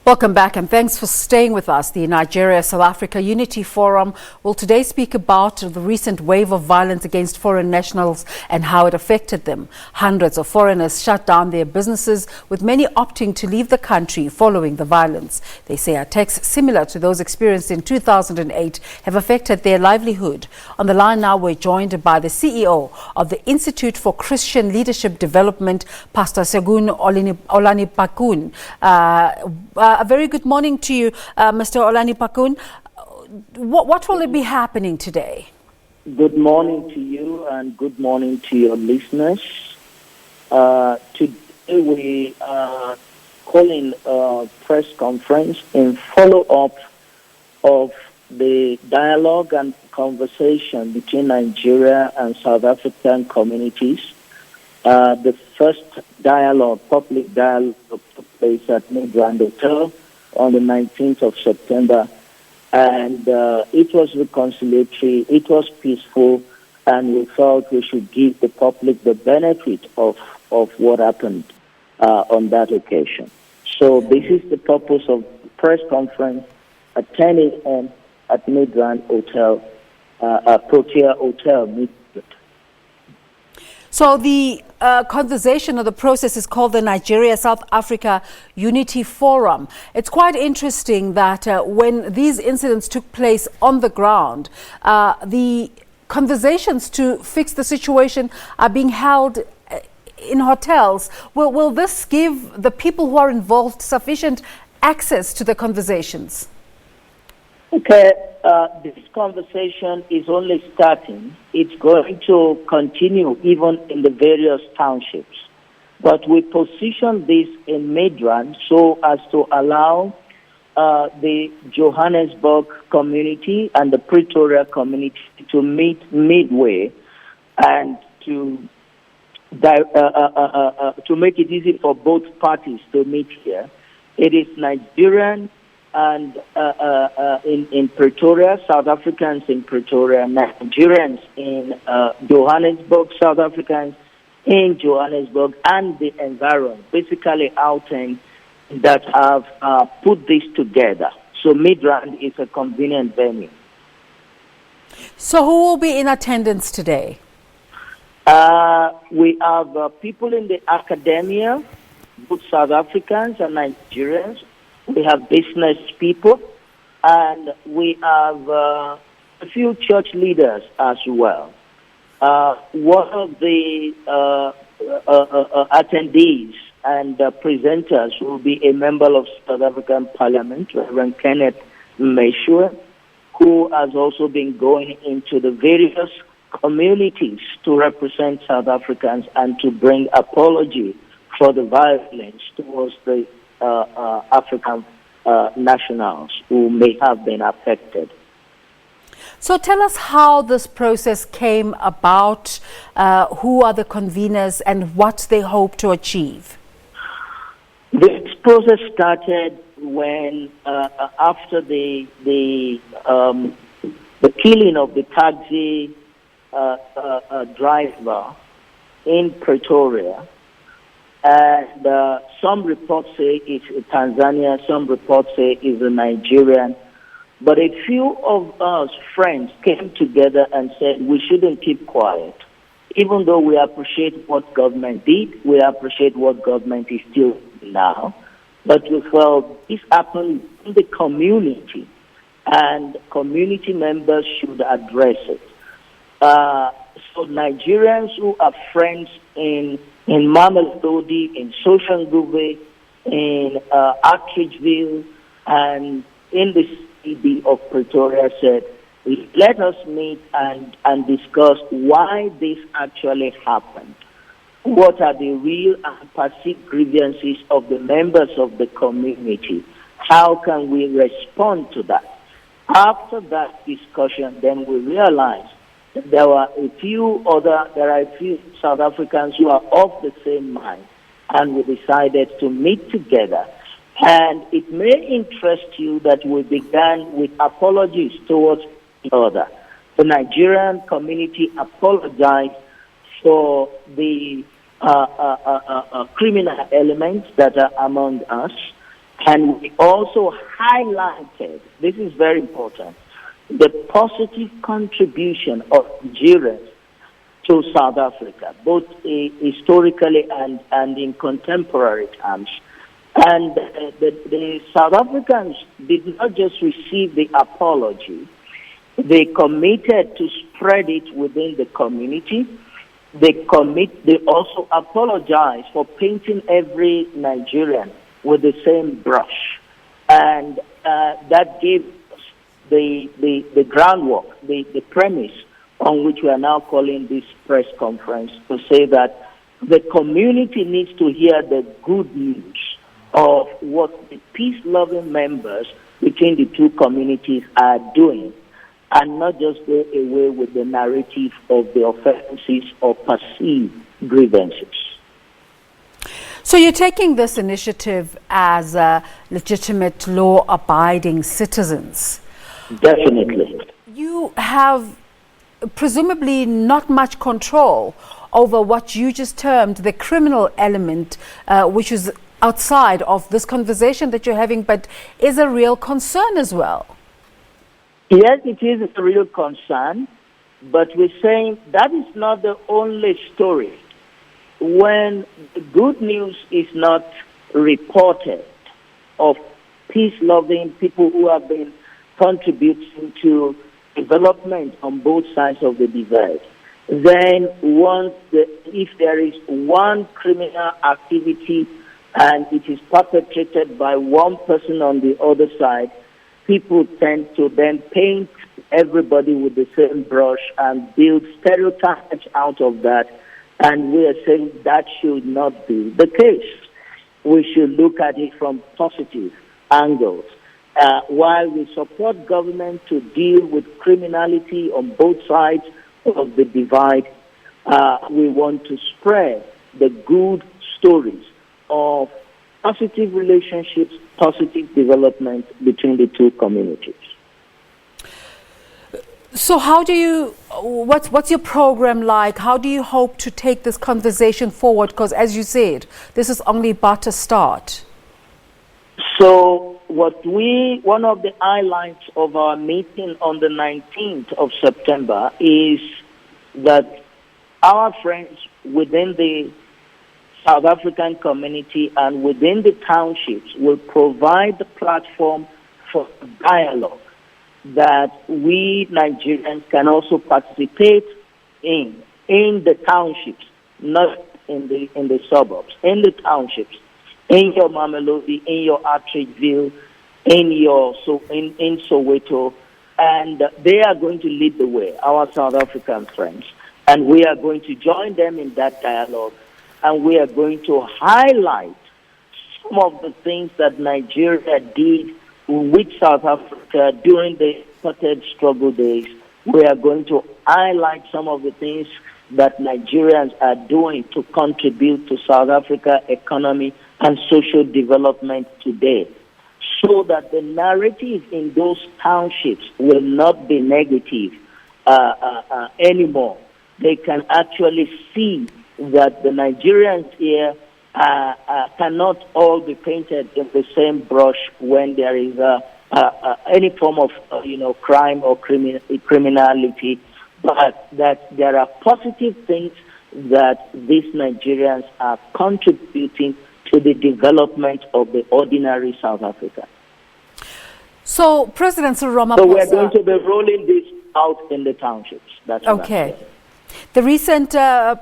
Welcome back and thanks for staying with us. The Nigeria-South Africa Unity Forum will today speak about the recent wave of violence against foreign nationals and how it affected them. Hundreds of foreigners shut down their businesses, with many opting to leave the country following the violence. They say attacks similar to those experienced in 2008 have affected their livelihood. On the line now, we're joined by the CEO of the Institute for Christian Leadership Development, Pastor Olusegun Olanipekun. A very good morning to you, Mr. Olanipekun. What will be happening today? Good morning to you and good morning to your listeners. Today we are calling a press conference in follow-up of the dialogue and conversation between Nigeria and South African communities. The first dialogue, public dialogue, took place at Midrand Hotel on the 19th of September. And it was reconciliatory, it was peaceful, and we felt we should give the public the benefit of what happened on that occasion. So this is the purpose of the press conference at 10 a.m. at Midrand Hotel, Protea Hotel, Midrand. So the conversation or the process is called the Nigeria-South Africa Unity Forum. It's quite interesting that when these incidents took place on the ground, the conversations to fix the situation are being held in hotels. Will this give the people who are involved sufficient access to the conversations? Okay, this conversation is only starting. It's going to continue even in the various townships. But we position this in Midrand so as to allow the Johannesburg community and the Pretoria community to meet midway and to make it easy for both parties to meet here. It is Nigerian and in Pretoria, South Africans in Pretoria, Nigerians in Johannesburg, South Africans in Johannesburg, and the environment, basically outing that have put this together. So Midrand is a convenient venue. So who will be in attendance today? We have people in the academia, both South Africans and Nigerians. We have business people, and we have a few church leaders as well. One of the attendees and presenters will be a member of South African Parliament, Reverend Kenneth Meshua, who has also been going into the various communities to represent South Africans and to bring apology for the violence towards the African nationals who may have been affected. So tell us how this process came about, who are the conveners and what they hope to achieve. This process started when, after the killing of the taxi driver in Pretoria. And some reports say it's a Tanzanian, some reports say it's a Nigerian. But a few of us friends came together and said we shouldn't keep quiet. Even though we appreciate what government did, we appreciate what government is still doing now. But we felt this happened in the community, and community members should address it. So Nigerians who are friends in Mamelodi, in Soshanguve, in Artridgeville, and in the city of Pretoria said, let us meet and discuss why this actually happened. What are the real and perceived grievances of the members of the community? How can we respond to that? After that discussion, then we realized there are a few South Africans who are of the same mind, and we decided to meet together. And it may interest you that we began with apologies towards each other. The Nigerian community apologized for the criminal elements that are among us. And we also highlighted, this is very important, the positive contribution of Nigerians to South Africa, both historically and in contemporary times. And the South Africans did not just receive the apology, they committed to spread it within the community. They also apologize for painting every Nigerian with the same brush. And that gave us the groundwork, the premise on which we are now calling this press conference to say that the community needs to hear the good news of what the peace-loving members between the two communities are doing, and not just go away with the narrative of the offenses or perceived grievances. So you're taking this initiative as legitimate law-abiding citizens. Definitely. You have presumably not much control over what you just termed the criminal element, which is outside of this conversation that you're having, but is a real concern as well. Yes, it is a real concern, but we're saying that is not the only story. When the good news is not reported of peace-loving people who have been contributing to development on both sides of the divide, then if there is one criminal activity and it is perpetrated by one person on the other side, people tend to then paint everybody with the same brush and build stereotypes out of that. And we are saying that should not be the case. We should look at it from positive angles. While we support government to deal with criminality on both sides of the divide, we want to spread the good stories of positive relationships, positive development between the two communities. So how do you, what's your program like? How do you hope to take this conversation forward? Because as you said, this is only but a start. So one of the highlights of our meeting on the 19th of September is that our friends within the South African community and within the townships will provide the platform for dialogue that we Nigerians can also participate in the townships, not in the suburbs, in the townships, in your Mamelodi, in your Atteridgeville, in Soweto, and they are going to lead the way, our South African friends, and we are going to join them in that dialogue, and we are going to highlight some of the things that Nigeria did with South Africa during the started struggle days. We are going to highlight some of the things that Nigerians are doing to contribute to South Africa economy and social development today, so that the narrative in those townships will not be negative anymore. They can actually see that the Nigerians here cannot all be painted in the same brush when there is any form of crime or criminality, but that there are positive things that these Nigerians are contributing to the development of the ordinary South Africa. So, President Cyril Ramaphosa... So we're going to be rolling this out in the townships. That's okay. The recent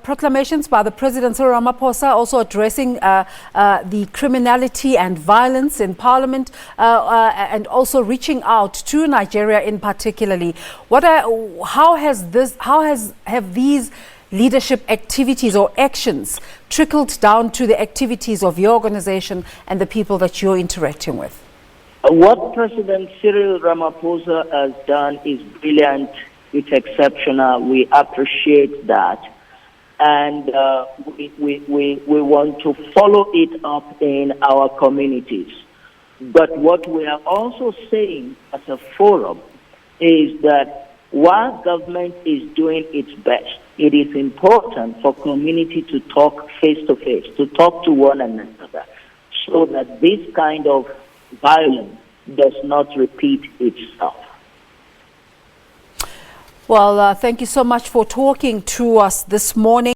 proclamations by the President Cyril Ramaphosa also addressing the criminality and violence in Parliament and also reaching out to Nigeria in particularly. How have these leadership activities or actions trickled down to the activities of your organization and the people that you're interacting with? What President Cyril Ramaphosa has done is brilliant. It's exceptional. We appreciate that. And we want to follow it up in our communities. But what we are also saying as a forum is that while government is doing its best, it is important for community to talk face to face, to talk to one another, so that this kind of violence does not repeat itself. Well, thank you so much for talking to us this morning.